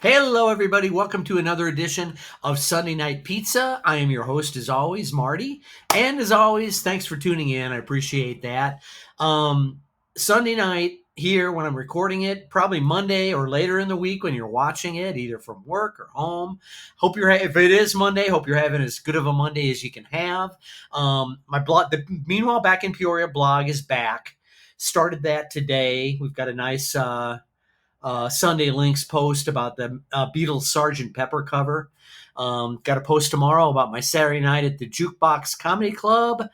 Hello, everybody. Welcome to another edition of Sunday Night Pizza. I am your host, as always, Marty. And as always, thanks for tuning in. I appreciate that. Um, Sunday night here when I'm recording it, probably Monday or later in the week when you're watching it, either from work or home. Hope you're, if it is Monday, hope you're having as good of a Monday as you can have. My blog, Meanwhile, Back in Peoria blog is back. Started that today. We've got a nice, Sunday Links post about the Beatles Sgt. Pepper cover. Got a post tomorrow about my Saturday night at the Jukebox Comedy Club.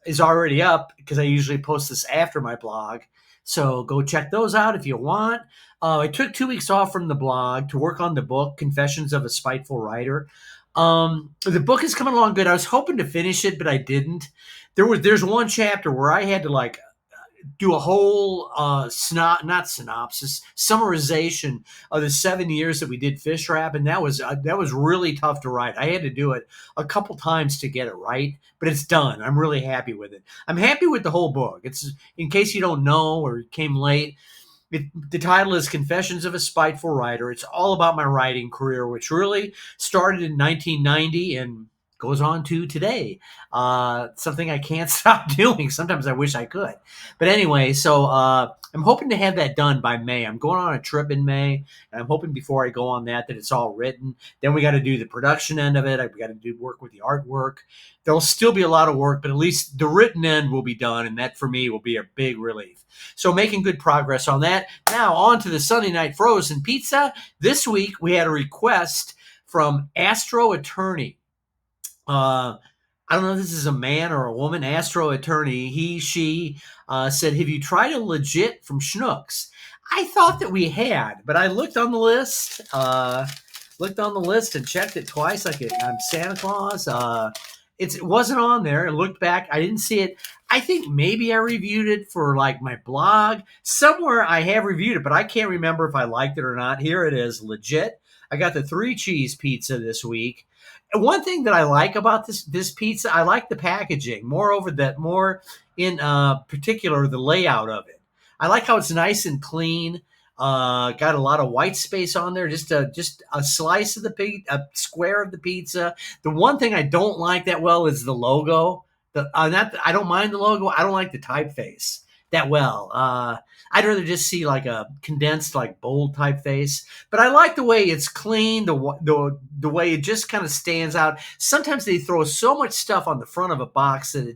Is already up because I usually post this after my blog. So go check those out if you want. I took 2 weeks off from the blog to work on the book, Confessions of a Spiteful Writer. The book is coming along good. I was hoping to finish it, but I didn't. There's one chapter where I had to do a whole not synopsis, summarization of the 7 years that we did Fish Wrap, and that was really tough to write. I had to do it a couple times to get it right, but it's done. I'm really happy with it. I'm happy with the whole book. It's, in case you don't know or came late, the title is Confessions of a Spiteful Writer. It's all about my writing career, which really started in 1990 and goes on to today. Something I can't stop doing. Sometimes I wish I could. But anyway, so I'm hoping to have that done by May. I'm going on a trip in May, and I'm hoping before I go on that it's all written. Then we got to do the production end of it. We got to do work with the artwork. There'll still be a lot of work, but at least the written end will be done, and that for me will be a big relief. So making good progress on that. Now on to the Sunday Night Frozen Pizza. This week we had a request from Astro Attorney. I don't know if this is a man or a woman. Astro Attorney, she said, have you tried a legit from Schnucks? I thought that we had, but I looked on the list, and checked it twice like I'm Santa Claus. It wasn't on there. I looked back. I didn't see it. I think maybe I reviewed it for like my blog. Somewhere I have reviewed it, but I can't remember if I liked it or not. Here it is, legit. I got the 3-cheese pizza this week. And one thing that I like about this pizza, I like the packaging. More in particular, the layout of it. I like how it's nice and clean. Got a lot of white space on there. Just a slice of a square of the pizza. The one thing I don't like that well is the logo. I don't mind the logo. I don't like the typeface that well. I'd rather just see like a condensed, like bold typeface. But I like the way it's clean, the way it just kind of stands out. Sometimes they throw so much stuff on the front of a box that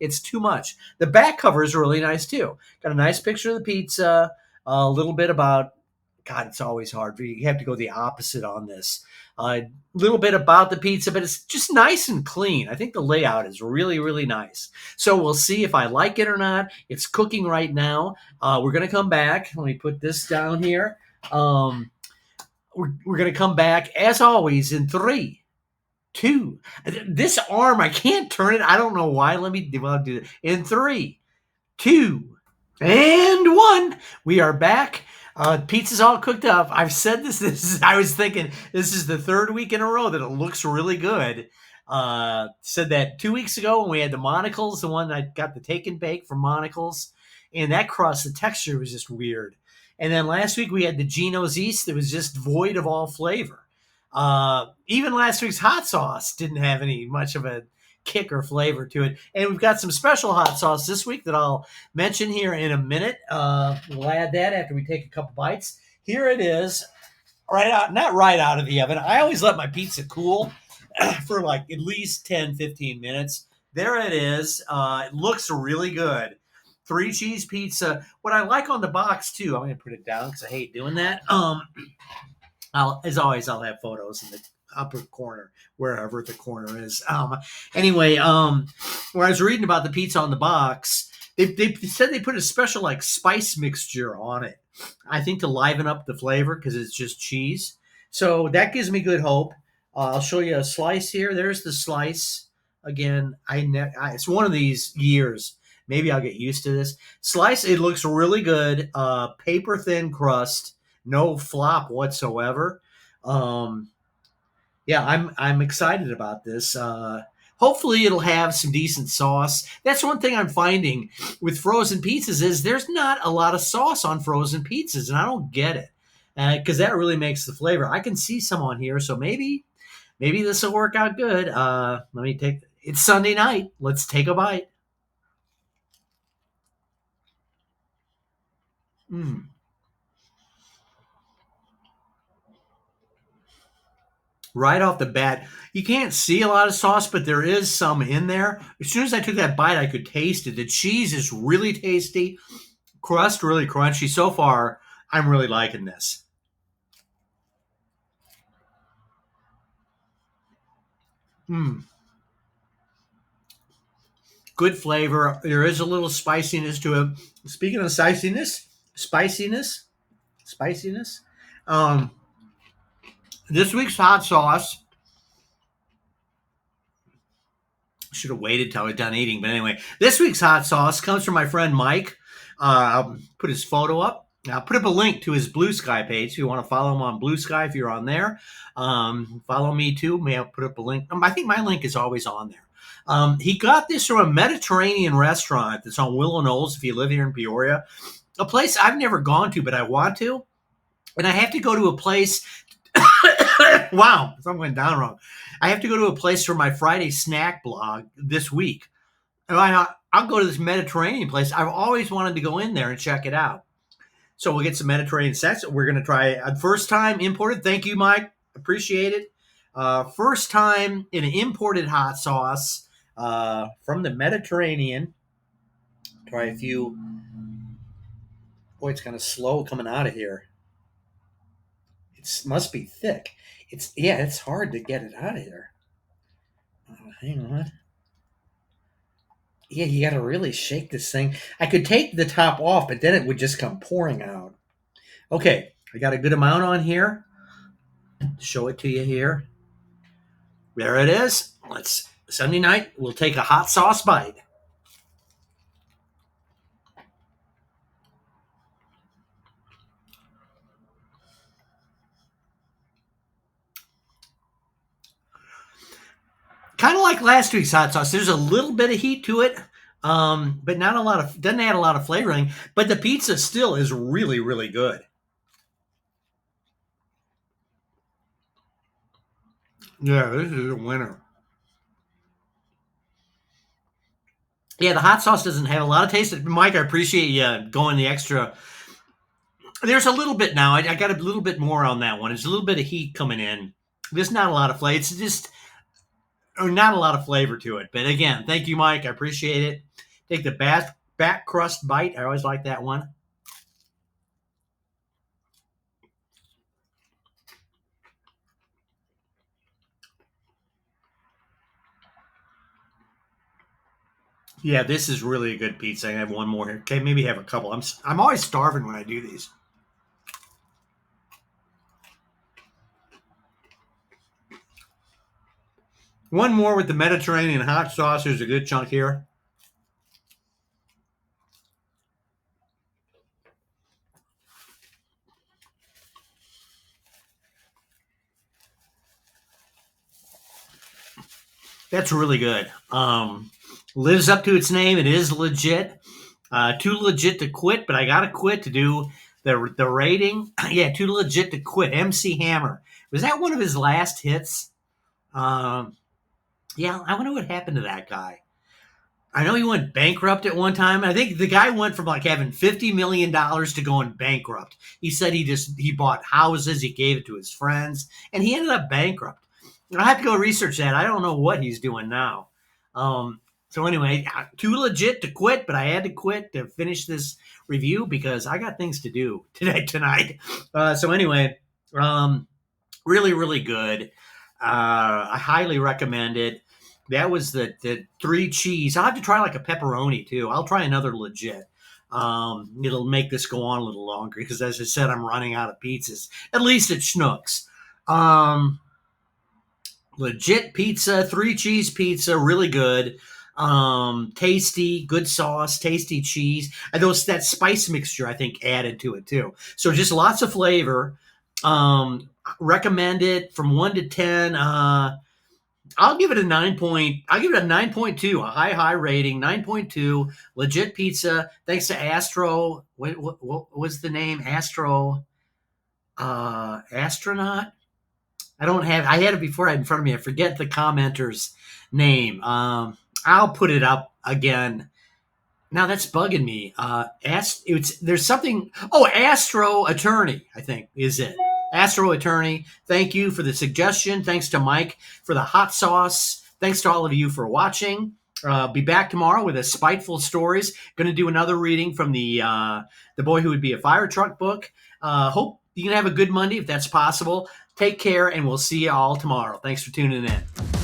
it's too much. The back cover is really nice too. Got a nice picture of the pizza. A little bit about, God, it's always hard. You have to go the opposite on this. A little bit about the pizza, but it's just nice and clean. I think the layout is really, really nice. So we'll see if I like it or not. It's cooking right now. We're going to come back. Let me put this down here. We're going to come back, as always, in 3, 2. This arm, I can't turn it. I don't know why. I'll do it. In 3, 2, and 1. We are back. Pizza's all cooked up. I've said this. I was thinking this is the 3rd week in a row that it looks really good. Said that 2 weeks ago when we had the Monocles, the one I got the take and bake from Monocles, and that crust, the texture was just weird. And then last week we had the Geno's East that was just void of all flavor. Even last week's hot sauce didn't have much of a kick or flavor to it. And we've got some special hot sauce this week that I'll mention here in a minute. We'll add that after we take a couple bites. Here it is, not right out of the oven. I always let my pizza cool for like at least 10, 15 minutes. There it is. It looks really good. 3-cheese pizza. What I like on the box too, I'm going to put it down because I hate doing that. As always, I'll have photos in the upper corner, wherever the corner is. Anyway, when I was reading about the pizza on the box, they said they put a special like spice mixture on it. I think to liven up the flavor because it's just cheese. So that gives me good hope. I'll show you a slice here. There's the slice. Again, it's one of these years. Maybe I'll get used to this. Slice, it looks really good. Paper thin crust. No flop whatsoever. Yeah, I'm excited about this. Hopefully it'll have some decent sauce. That's one thing I'm finding with frozen pizzas is there's not a lot of sauce on frozen pizzas, and I don't get it. because that really makes the flavor. I can see some on here, so maybe this will work out good. Let me take. It's Sunday night. Let's take a bite. Mm. Right off the bat, you can't see a lot of sauce, but there is some in there. As soon as I took that bite, I could taste it. The cheese is really tasty, crust really crunchy. So far, I'm really liking this. Mm. Good flavor. There is a little spiciness to it. Speaking of spiciness. Um, this week's hot sauce should have waited till I was done eating. But anyway, this week's hot sauce comes from my friend Mike. I'll put his photo up. I'll put up a link to his Blue Sky page if you want to follow him on Blue Sky. If you're on there, follow me too. May I put up a link? I think my link is always on there. He got this from a Mediterranean restaurant that's on Willow Knolls. If you live here in Peoria, a place I've never gone to, but I want to, and I have to go to a place. Wow, something went down wrong. I have to go to a place for my Friday snack blog this week. And I'll go to this Mediterranean place. I've always wanted to go in there and check it out. So we'll get some Mediterranean snacks. We're going to try a first time imported. Thank you, Mike. Appreciate it. First time in an imported hot sauce from the Mediterranean. Try a few. Boy, it's kind of slow coming out of here. It must be thick. It's hard to get it out of here. Hang on. Yeah, you got to really shake this thing. I could take the top off, but then it would just come pouring out. Okay, I got a good amount on here. Show it to you here. There it is. Sunday night, we'll take a hot sauce bite. Kind of like last week's hot sauce. There's a little bit of heat to it, but not a lot of. Doesn't add a lot of flavoring. But the pizza still is really, really good. Yeah, this is a winner. Yeah, the hot sauce doesn't have a lot of taste. Mike, I appreciate you going the extra. There's a little bit now. I got a little bit more on that one. There's a little bit of heat coming in. There's not a lot of flavor. It's just not a lot of flavor to it. But again, thank you, Mike. I appreciate it. Take the back crust bite. I always like that one. Yeah, this is really a good pizza. I have one more here. Okay, maybe have a couple. I'm always starving when I do these. One more with the Mediterranean hot sauce. There's a good chunk here. That's really good. Lives up to its name. It is legit. Too legit to quit, but I gotta quit to do the rating. Yeah, too legit to quit. MC Hammer. Was that one of his last hits? Um, yeah, I wonder what happened to that guy. I know he went bankrupt at one time. I think the guy went from like having $50 million to going bankrupt. He said he bought houses, he gave it to his friends, and he ended up bankrupt. I have to go research that. I don't know what he's doing now. So anyway, too legit to quit, but I had to quit to finish this review because I got things to do tonight. So anyway, really, really good. I highly recommend it. That was the three cheese. I'll have to try like a pepperoni too. I'll try another legit. It'll make this go on a little longer because, as I said, I'm running out of pizzas. At least at Schnucks. Legit pizza, three cheese pizza, really good. Tasty, good sauce, tasty cheese. And that spice mixture I think added to it too. So just lots of flavor. Recommend it from 1 to 10. I'll give it a 9 point. I'll give it a 9.2, a high rating, 9.2. Legit pizza. Thanks to Astro. What was the name? Astro. Astronaut. I had it before in front of me. I forget the commenter's name. I'll put it up again. Now that's bugging me. There's something. Oh, Astro Attorney, I think is it. Astro Attorney. Thank you for the suggestion. Thanks to Mike for the hot sauce. Thanks to all of you for watching. Be back tomorrow with a Spiteful Stories. Going to do another reading from the Boy Who Would Be a Fire Truck book. Hope you can have a good Monday if that's possible. Take care, and we'll see you all tomorrow. Thanks for tuning in.